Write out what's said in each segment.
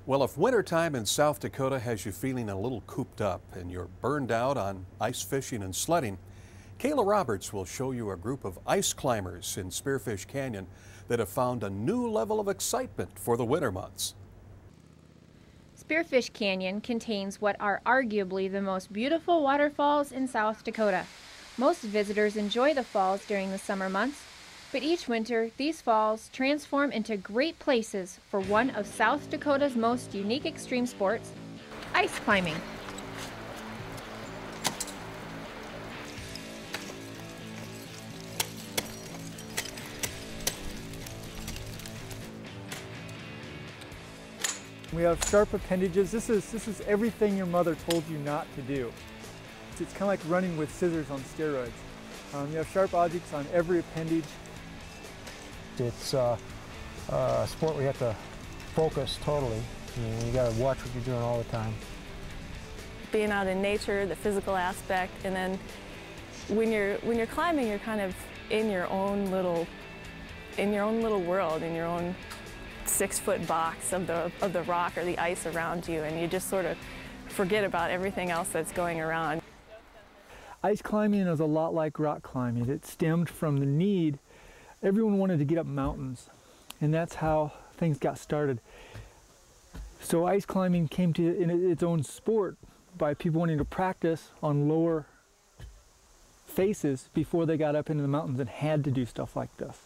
Well, if wintertime in South Dakota has you feeling a little cooped up and you're burned out on ice fishing and sledding, Kayla Roberts will show you a group of ice climbers in Spearfish Canyon that have found a new level of excitement for the winter months. Spearfish Canyon contains what are arguably the most beautiful waterfalls in South Dakota. Most visitors enjoy the falls during the summer months, but each winter these falls transform into great places for one of South Dakota's most unique extreme sports, ice climbing. We have sharp appendages. This is everything your mother told you not to do. It's kind of like running with scissors on steroids. You have sharp objects on every appendage. It's a sport where you have to focus totally. You got to watch what you're doing all the time. Being out in nature, the physical aspect, and then when you're climbing, you're kind of in your own little world, in your own 6-foot box of the rock or the ice around you, and you just sort of forget about everything else that's going around. Ice climbing is a lot like rock climbing. It stemmed from the need. Everyone wanted to get up mountains, and that's how things got started. So ice climbing came to its own sport by people wanting to practice on lower faces before they got up into the mountains and had to do stuff like this.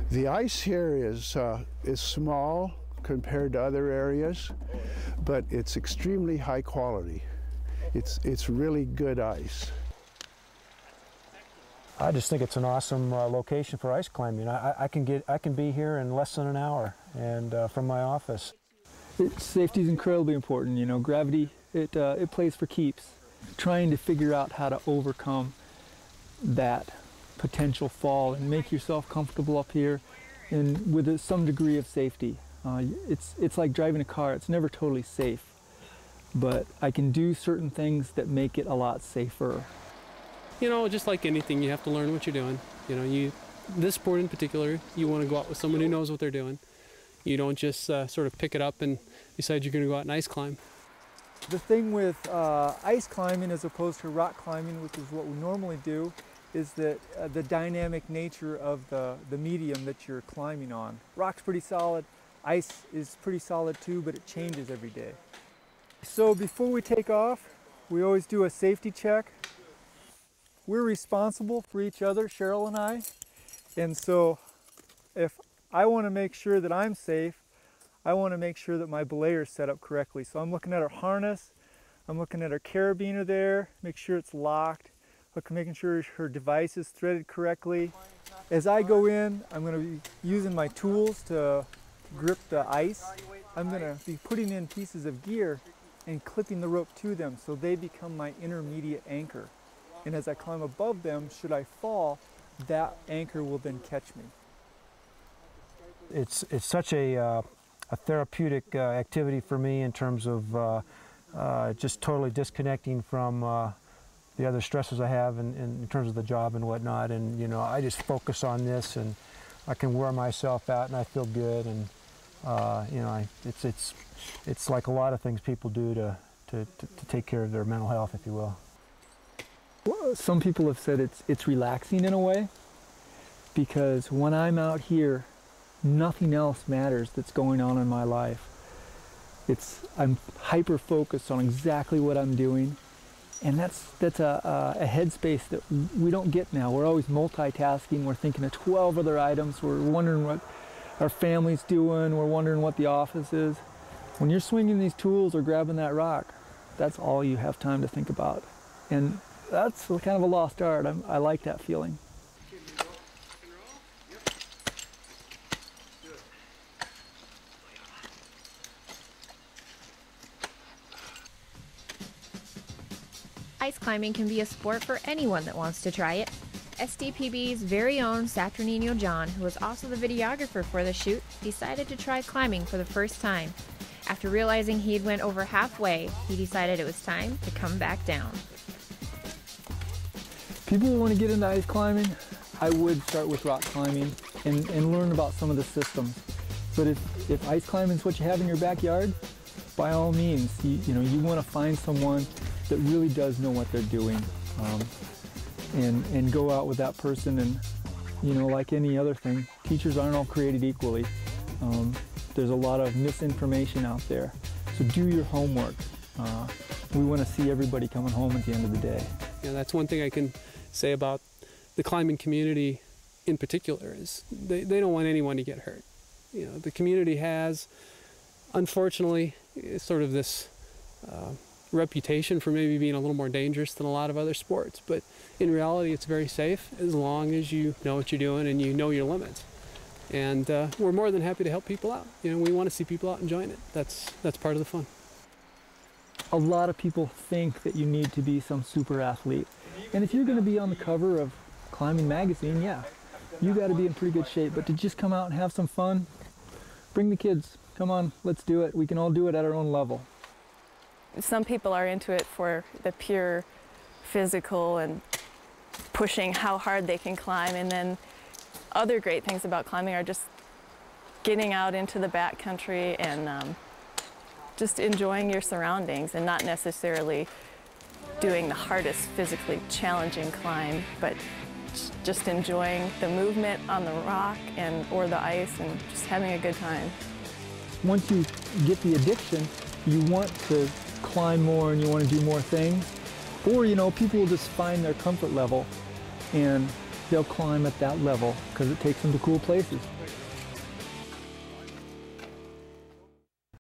The ice here is small compared to other areas, but it's extremely high quality. It's really good ice. I just think it's an awesome location for ice climbing. I can be here in less than an hour, and from my office. Safety is incredibly important. You know, gravity it plays for keeps. Trying to figure out how to overcome that potential fall and make yourself comfortable up here and with some degree of safety. It's like driving a car. It's never totally safe, but I can do certain things that make it a lot safer. You know, just like anything, you have to learn what you're doing. You know, this sport in particular, you want to go out with someone who knows what they're doing. You don't just sort of pick it up and decide you're going to go out and ice climb. The thing with ice climbing as opposed to rock climbing, which is what we normally do, is that the dynamic nature of the medium that you're climbing on. Rock's pretty solid, ice is pretty solid too, but it changes every day. So before we take off, we always do a safety check. We're responsible for each other, Cheryl and I, and so if I want to make sure that I'm safe, I want to make sure that my belayer is set up correctly. So I'm looking at our harness, I'm looking at our carabiner there, make sure it's locked. Making sure her device is threaded correctly. As I go in, I'm going to be using my tools to grip the ice. I'm going to be putting in pieces of gear and clipping the rope to them so they become my intermediate anchor. And as I climb above them, should I fall, that anchor will then catch me. It's such a therapeutic activity for me in terms of just totally disconnecting from the other stresses I have in terms of the job and whatnot, and you know, I just focus on this, and I can wear myself out, and I feel good, and you know, it's like a lot of things people do to take care of their mental health, if you will. Well, some people have said it's relaxing in a way, because when I'm out here, nothing else matters that's going on in my life. I'm hyper focused on exactly what I'm doing. And that's a headspace that we don't get now. We're always multitasking. We're thinking of 12 other items. We're wondering what our family's doing. We're wondering what the office is. When you're swinging these tools or grabbing that rock, that's all you have time to think about. And that's kind of a lost art. I like that feeling. Ice climbing can be a sport for anyone that wants to try it. SDPB's very own Eka John, who was also the videographer for the shoot, decided to try climbing for the first time. After realizing he'd went over halfway, he decided it was time to come back down. People who want to get into ice climbing, I would start with rock climbing and learn about some of the systems. But if ice climbing is what you have in your backyard, by all means, you want to find someone that really does know what they're doing, and go out with that person. And like any other thing, teachers aren't all created equally. There's a lot of misinformation out there, so do your homework. We want to see everybody coming home at the end of the day. Yeah, that's one thing I can say about the climbing community in particular, is they don't want anyone to get hurt. The community has, unfortunately, sort of this reputation for maybe being a little more dangerous than a lot of other sports, but in reality it's very safe as long as you know what you're doing and you know your limits. And we're more than happy to help people out. We want to see people out enjoying it. That's part of the fun. A lot of people think that you need to be some super athlete, and if you're going to be on the cover of Climbing magazine, yeah, you got to be in pretty good shape. But to just come out and have some fun, bring the kids. Come on, let's do it. We can all do it at our own level. Some people are into it for the pure physical and pushing how hard they can climb, and then other great things about climbing are just getting out into the backcountry and just enjoying your surroundings, and not necessarily doing the hardest physically challenging climb, but just enjoying the movement on the rock or the ice and just having a good time. Once you get the addiction, you want to climb more and you want to do more things. Or, people will just find their comfort level and they'll climb at that level because it takes them to cool places.